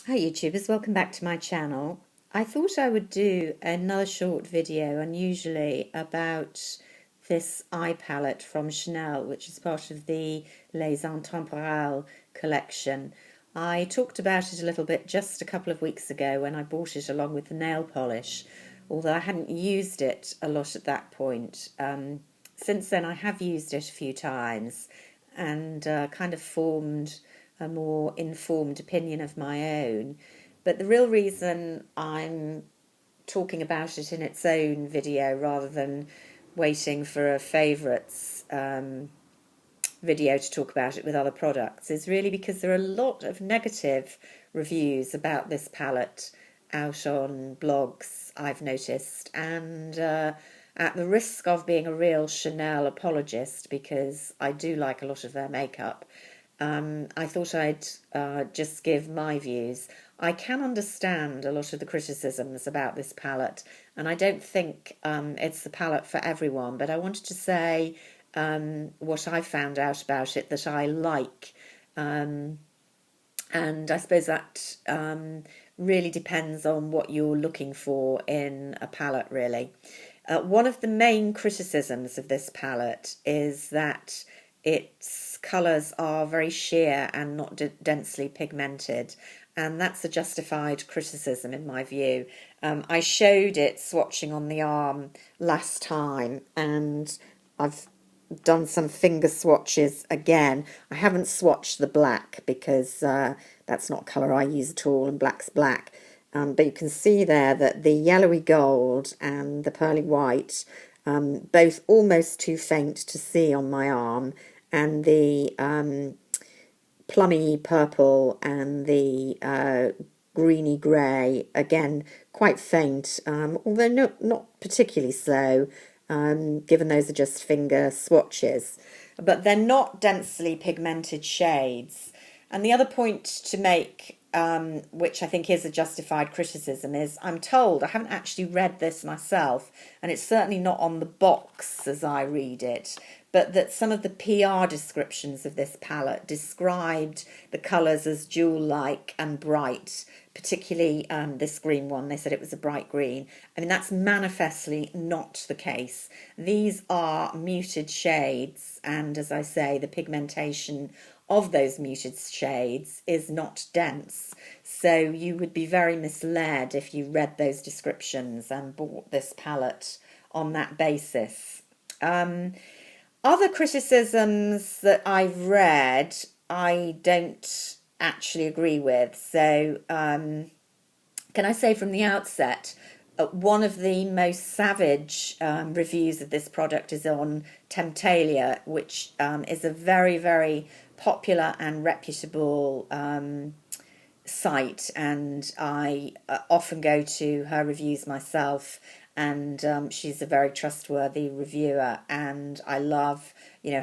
Hi YouTubers, welcome back to my channel. I thought I would do another short video unusually about this eye palette from Chanel, which is part of the Les Intemporales collection. I talked about it a little bit just a couple of weeks ago when I bought it along with the nail polish, although I hadn't used it a lot at that point. Since then I have used it a few times and kind of formed a more informed opinion of my own. But the real reason I'm talking about it in its own video rather than waiting for a favourites video to talk about it with other products is really because there are a lot of negative reviews about this palette out on blogs, I've noticed, and at the risk of being a real Chanel apologist, because I do like a lot of their makeup, I thought I'd just give my views. I can understand a lot of the criticisms about this palette, and I don't think it's the palette for everyone, but I wanted to say what I found out about it that I like. And I suppose that really depends on what you're looking for in a palette, really. One of the main criticisms of this palette is that its colours are very sheer and not densely pigmented, and that's a justified criticism in my view. I showed it swatching on the arm last time, and I've done some finger swatches again. I haven't swatched the black because that's not colour I use at all, and black's black. But you can see there that the yellowy gold and the pearly white, both almost too faint to see on my arm, and the plummy purple and the greeny grey, again quite faint, although not particularly so, given those are just finger swatches. But they're not densely pigmented shades. And the other point to make, which I think is a justified criticism, is I'm told, I haven't actually read this myself, and it's certainly not on the box as I read it, but that some of the PR descriptions of this palette described the colours as jewel-like and bright, particularly this green one. They said it was a bright green. I mean, that's manifestly not the case. These are muted shades, and as I say, the pigmentation of those muted shades is not dense. So you would be very misled if you read those descriptions and bought this palette on that basis. Other criticisms that I've read, I don't actually agree with. So, can I say from the outset, one of the most savage reviews of this product is on Temptalia, which is a very, very popular and reputable site, and I often go to her reviews myself, and she's a very trustworthy reviewer, and I love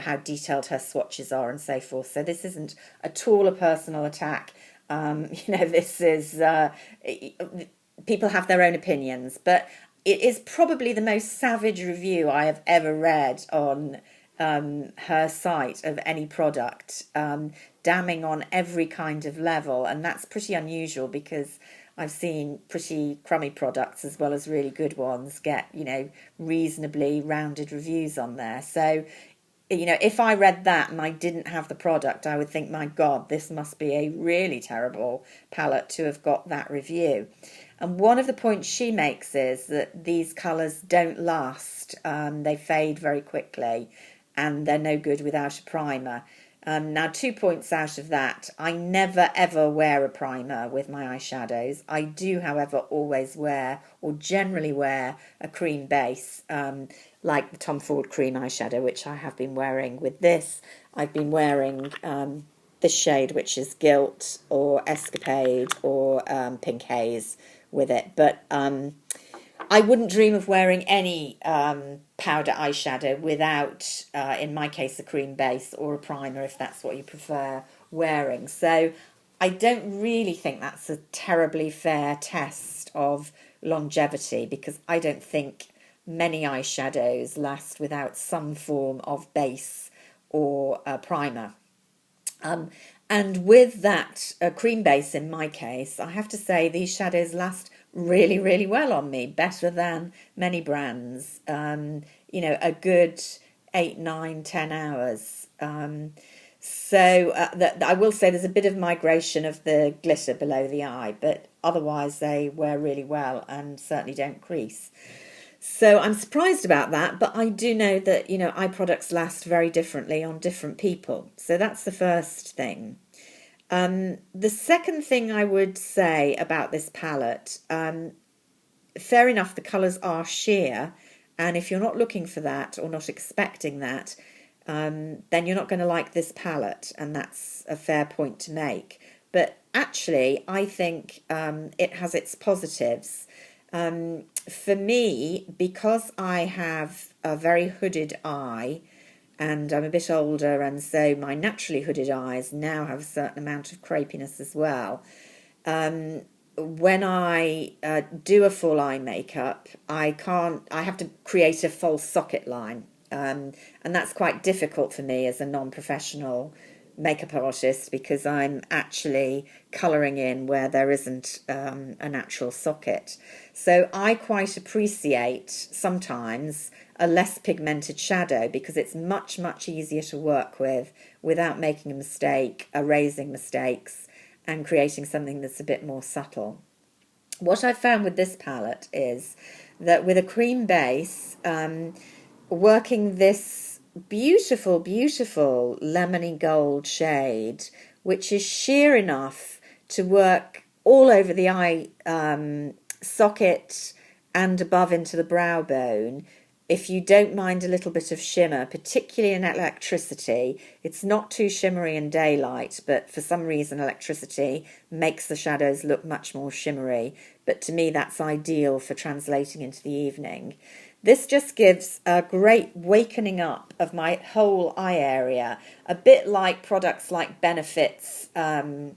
how detailed her swatches are and so forth. So this isn't at all a personal attack. This is people have their own opinions, but it is probably the most savage review I have ever read on her site of any product, damning on every kind of level, and that's pretty unusual because I've seen pretty crummy products as well as really good ones get reasonably rounded reviews on there. So if I read that and I didn't have the product, I would think, my God, this must be a really terrible palette to have got that review. And one of the points she makes is that these colours don't last. They fade very quickly, and they're no good without a primer. Now, 2 points out of that: I never ever wear a primer with my eyeshadows. I do, however, always wear, or generally wear, a cream base, like the Tom Ford cream eyeshadow, which I have been wearing with this. I've been wearing this shade, which is Gilt or Escapade or Pink Haze with it. But I wouldn't dream of wearing any powder eyeshadow without, in my case, a cream base or a primer, if that's what you prefer wearing. So I don't really think that's a terribly fair test of longevity, because I don't think many eyeshadows last without some form of base or a primer. And And with that cream base in my case, I have to say these shadows last really, really well on me, better than many brands. A good 8, 9, 10 hours. That I will say there's a bit of migration of the glitter below the eye, but otherwise they wear really well and certainly don't crease. So I'm surprised about that, but I do know that, eye products last very differently on different people. So that's the first thing. The second thing I would say about this palette, fair enough, the colours are sheer, and if you're not looking for that or not expecting that, then you're not going to like this palette, and that's a fair point to make. But actually, I think it has its positives. For me, because I have a very hooded eye, and I'm a bit older, and so my naturally hooded eyes now have a certain amount of crepiness as well. When I do a full eye makeup, I have to create a false socket line. And that's quite difficult for me as a non-professional makeup artist because I'm actually colouring in where there isn't a natural socket. So I quite appreciate sometimes a less pigmented shadow because it's much, much easier to work with without making a mistake, erasing mistakes, and creating something that's a bit more subtle. What I've found with this palette is that with a cream base, working this beautiful, beautiful lemony gold shade, which is sheer enough to work all over the eye socket and above into the brow bone. If you don't mind a little bit of shimmer, particularly in electricity, it's not too shimmery in daylight, but for some reason electricity makes the shadows look much more shimmery. But to me, that's ideal for translating into the evening. This just gives a great wakening up of my whole eye area, a bit like products like Benefit's lemon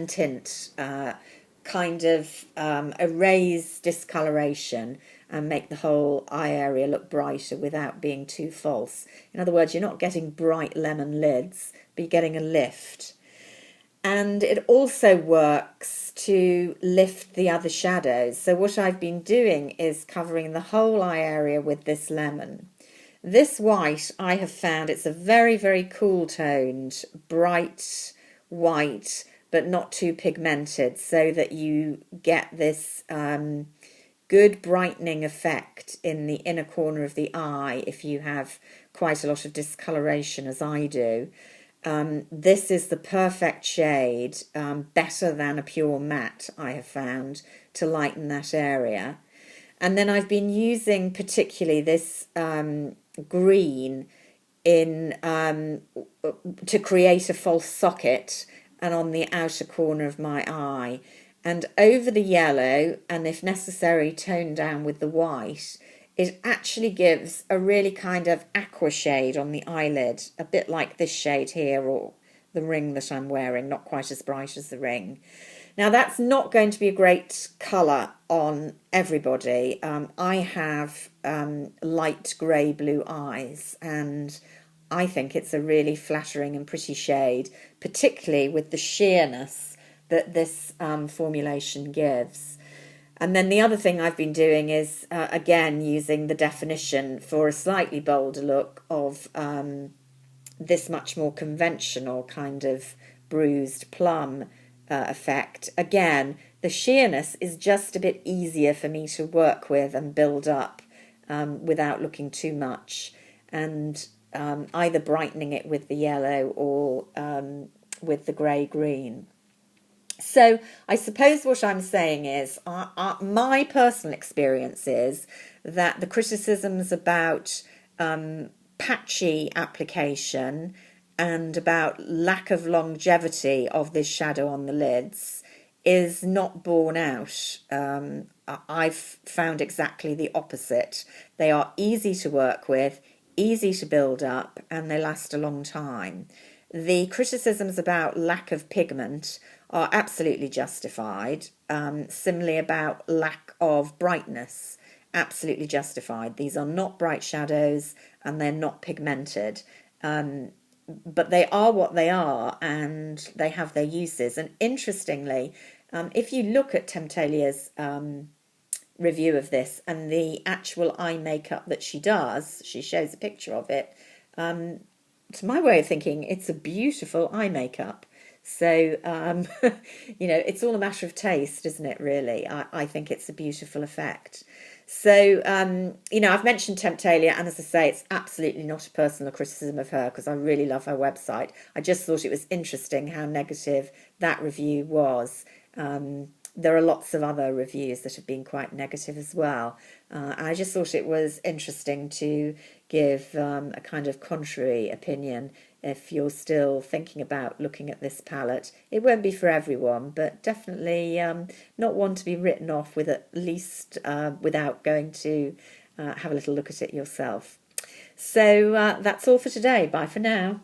tint, kind of erase discoloration and make the whole eye area look brighter without being too false. In other words, you're not getting bright lemon lids, but you're getting a lift. And it also works to lift the other shadows. So what I've been doing is covering the whole eye area with this lemon. This white, I have found it's a very, very cool toned, bright white, but not too pigmented, so that you get this good brightening effect in the inner corner of the eye if you have quite a lot of discoloration, as I do. This is the perfect shade, better than a pure matte, I have found, to lighten that area. And then I've been using particularly this green to create a false socket and on the outer corner of my eye. And over the yellow, and if necessary, toned down with the white, it actually gives a really kind of aqua shade on the eyelid, a bit like this shade here or the ring that I'm wearing, not quite as bright as the ring. Now that's not going to be a great colour on everybody. I have light grey blue eyes, and I think it's a really flattering and pretty shade, particularly with the sheerness that this formulation gives. And then the other thing I've been doing is, again, using the definition for a slightly bolder look of this much more conventional kind of bruised plum effect. Again, the sheerness is just a bit easier for me to work with and build up without looking too much. And either brightening it with the yellow or with the grey-green. So I suppose what I'm saying is my personal experience is that the criticisms about patchy application and about lack of longevity of this shadow on the lids is not borne out. I've found exactly the opposite. They are easy to work with, easy to build up, and they last a long time. The criticisms about lack of pigment are absolutely justified. Similarly about lack of brightness, absolutely justified. These are not bright shadows and they're not pigmented. but they are what they are, and they have their uses. And interestingly, if you look at Temptalia's review of this and the actual eye makeup that she does, she shows a picture of it. To my way of thinking, it's a beautiful eye makeup. So, it's all a matter of taste, isn't it, really? I think it's a beautiful effect. So, I've mentioned Temptalia, and as I say, it's absolutely not a personal criticism of her because I really love her website. I just thought it was interesting how negative that review was. There are lots of other reviews that have been quite negative as well. And I just thought it was interesting to give a kind of contrary opinion if you're still thinking about looking at this palette. It won't be for everyone, but definitely not one to be written off with, at least without going to have a little look at it yourself. So that's all for today. Bye for now.